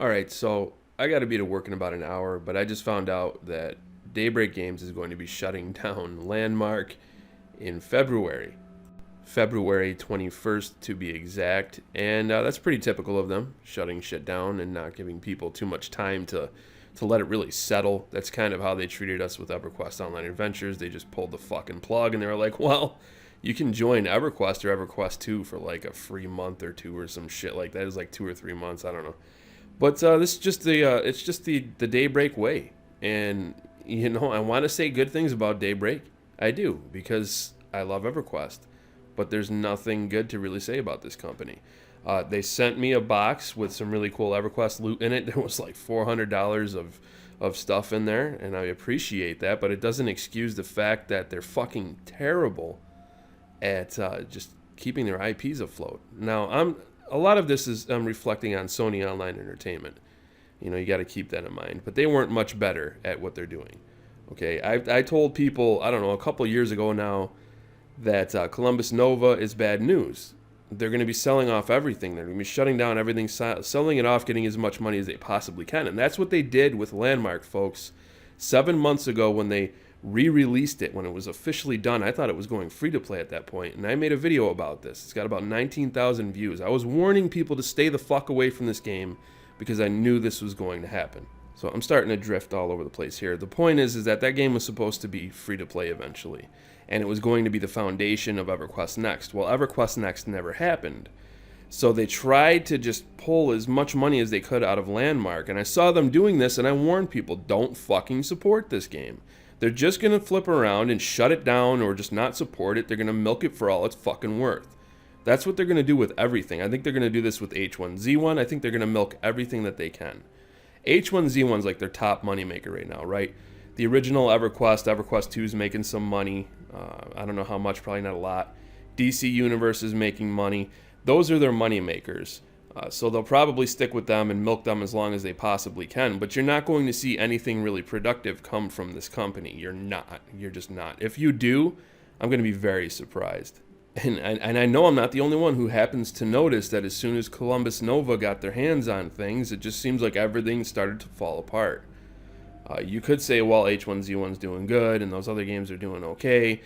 All right, so I got to be to work in about an hour, but I just found out that Daybreak Games is going to be shutting down Landmark in February. February 21st to be exact. And that's pretty typical of them, shutting shit down and not giving people too much time to let it really settle. That's kind of how they treated us with EverQuest Online Adventures. They just pulled the fucking plug and they were like, well, you can join EverQuest or EverQuest 2 for like a free month or two or some shit like that. It was like 2 or 3 months, I don't know. But this is just it's just the Daybreak way. And, I want to say good things about Daybreak. I do, because I love EverQuest. But there's nothing good to really say about this company. They sent me a box with some really cool EverQuest loot in it. There was like $400 of stuff in there, and I appreciate that, but it doesn't excuse the fact that they're fucking terrible at just keeping their IPs afloat. Now, a lot of this is I'm reflecting on Sony Online Entertainment. You got to keep that in mind. But they weren't much better at what they're doing. Okay, I told people, I don't know, a couple years ago now, that Columbus Nova is bad news. They're going to be selling off everything. They're going to be shutting down everything, selling it off, getting as much money as they possibly can. And that's what they did with Landmark, folks. 7 months ago when they re-released it, when it was officially done, I thought it was going free to play at that point. And I made a video about this. It's got about 19,000 views. I was warning people to stay the fuck away from this game because I knew this was going to happen. So I'm starting to drift all over the place here. The point is that game was supposed to be free to play eventually. And it was going to be the foundation of EverQuest Next. Well, EverQuest Next never happened. So they tried to just pull as much money as they could out of Landmark. And I saw them doing this, and I warned people, don't fucking support this game. They're just going to flip around and shut it down or just not support it. They're going to milk it for all it's fucking worth. That's what they're going to do with everything. I think they're going to do this with H1Z1. I think they're going to milk everything that they can. H1Z1's like their top moneymaker right now, right? The original EverQuest 2 is making some money. I don't know how much, probably not a lot. DC Universe is making money. Those are their money makers. So they'll probably stick with them and milk them as long as they possibly can. But you're not going to see anything really productive come from this company. You're not. You're just not. If you do, I'm going to be very surprised. And I know I'm not the only one who happens to notice that as soon as Columbus Nova got their hands on things, it just seems like everything started to fall apart. You could say, well, H1Z1's doing good and those other games are doing okay.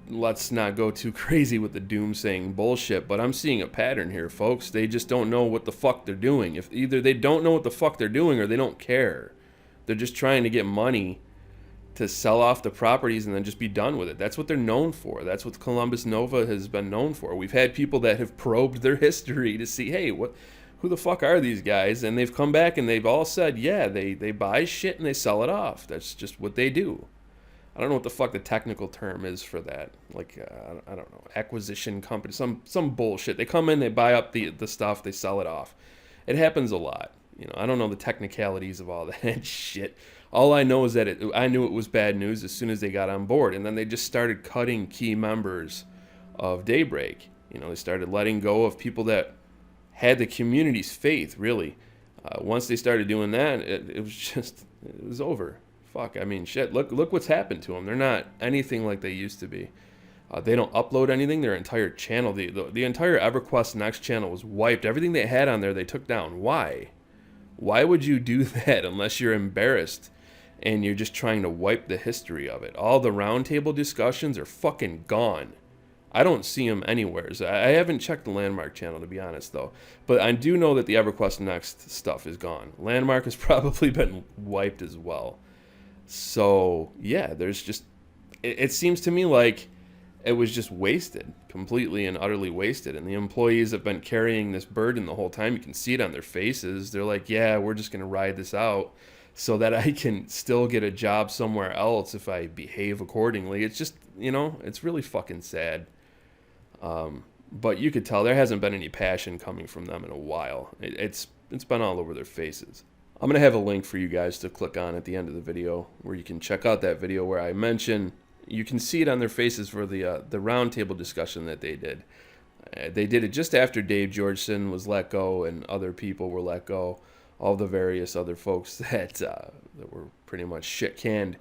Let's not go too crazy with the doomsaying bullshit, but I'm seeing a pattern here, folks. They just don't know what the fuck they're doing. If either they don't know what the fuck they're doing or they don't care. They're just trying to get money to sell off the properties and then just be done with it. That's what they're known for. That's what Columbus Nova has been known for. We've had people that have probed their history to see, hey, who the fuck are these guys? And they've come back and they've all said, yeah, they buy shit and they sell it off. That's just what they do. I don't know what the fuck the technical term is for that. Like, I don't know, acquisition company, some bullshit. They come in, they buy up the stuff, they sell it off. It happens a lot. I don't know the technicalities of all that shit. All I know is that I knew it was bad news as soon as they got on board. And then they just started cutting key members of Daybreak. They started letting go of people that had the community's faith, really. Once they started doing that, it was over. Fuck, I mean, shit, look what's happened to them. They're not anything like they used to be. They don't upload anything. Their entire channel, the entire EverQuest Next channel was wiped. Everything they had on there, they took down. Why? Why would you do that unless you're embarrassed and you're just trying to wipe the history of it? All the roundtable discussions are fucking gone. I don't see them anywhere. So I haven't checked the Landmark channel, to be honest, though. But I do know that the EverQuest Next stuff is gone. Landmark has probably been wiped as well. So, yeah, there's just... It seems to me like it was just wasted, completely and utterly wasted. And the employees have been carrying this burden the whole time. You can see it on their faces. They're like, yeah, we're just going to ride this out so that I can still get a job somewhere else if I behave accordingly. It's just, it's really fucking sad. But you could tell there hasn't been any passion coming from them in a while. It's been all over their faces. I'm going to have a link for you guys to click on at the end of the video where you can check out that video where I mention, you can see it on their faces for the roundtable discussion that they did. They did it just after Dave Georgeson was let go and other people were let go. All the various other folks that were pretty much shit-canned.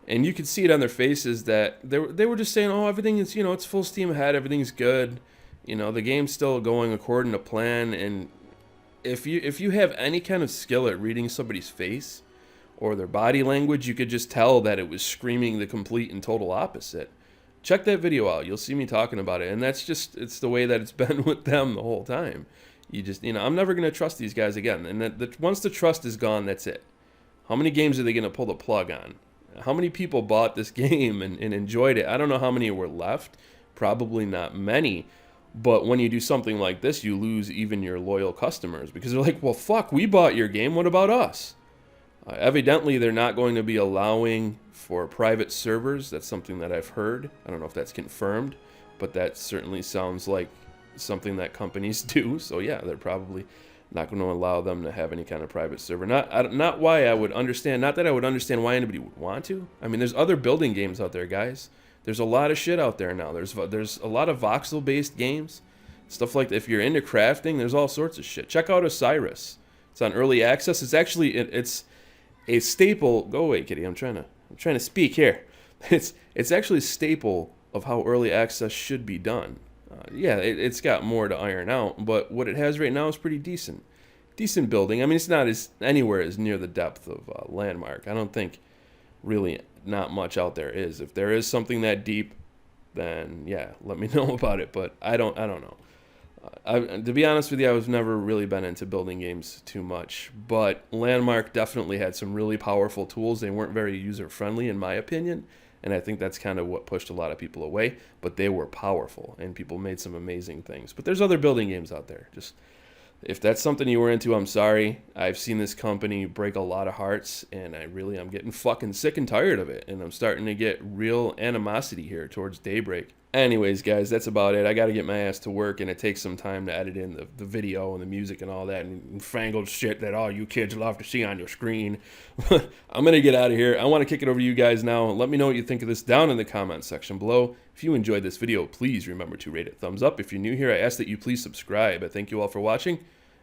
And you could see it on their faces that they were just saying, oh, everything is, it's full steam ahead, everything's good. The game's still going according to plan. And if you have any kind of skill at reading somebody's face or their body language, you could just tell that it was screaming the complete and total opposite. Check that video out. You'll see me talking about it. And it's the way that it's been with them the whole time. I'm never going to trust these guys again. And once the trust is gone, that's it. How many games are they going to pull the plug on? How many people bought this game and enjoyed it? I don't know how many were left. Probably not many. But when you do something like this, you lose even your loyal customers because they're like, well, fuck, we bought your game. What about us? Evidently, they're not going to be allowing for private servers. That's something that I've heard. I don't know if that's confirmed, but that certainly sounds like something that companies do. So yeah, they're probably not going to allow them to have any kind of private server. Not why I would understand. Not that I would understand why anybody would want to. I mean, there's other building games out there, guys. There's a lot of shit out there now. There's a lot of voxel-based games, stuff like that. If you're into crafting, there's all sorts of shit. Check out Osiris. It's on early access. It's actually it's a staple. Go away, kitty. I'm trying to speak here. It's actually a staple of how early access should be done. Yeah, it's got more to iron out, but what it has right now is pretty decent. Decent building. I mean, it's not anywhere as near the depth of Landmark. I don't think really not much out there is. If there is something that deep, then yeah, let me know about it. But I don't know. To be honest with you, I was never really been into building games too much. But Landmark definitely had some really powerful tools. They weren't very user friendly, in my opinion. And I think that's kind of what pushed a lot of people away. But they were powerful, and people made some amazing things. But there's other building games out there. Just if that's something you were into, I'm sorry. I've seen this company break a lot of hearts, and I'm getting fucking sick and tired of it. And I'm starting to get real animosity here towards Daybreak. Anyways, guys, that's about it. I got to get my ass to work, and it takes some time to edit in the video and the music and all that and fangled shit that all you kids love to see on your screen. I'm going to get out of here. I want to kick it over to you guys now. Let me know what you think of this down in the comments section below. If you enjoyed this video, please remember to rate it thumbs up. If you're new here, I ask that you please subscribe. I thank you all for watching,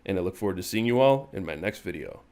and I look forward to seeing you all in my next video.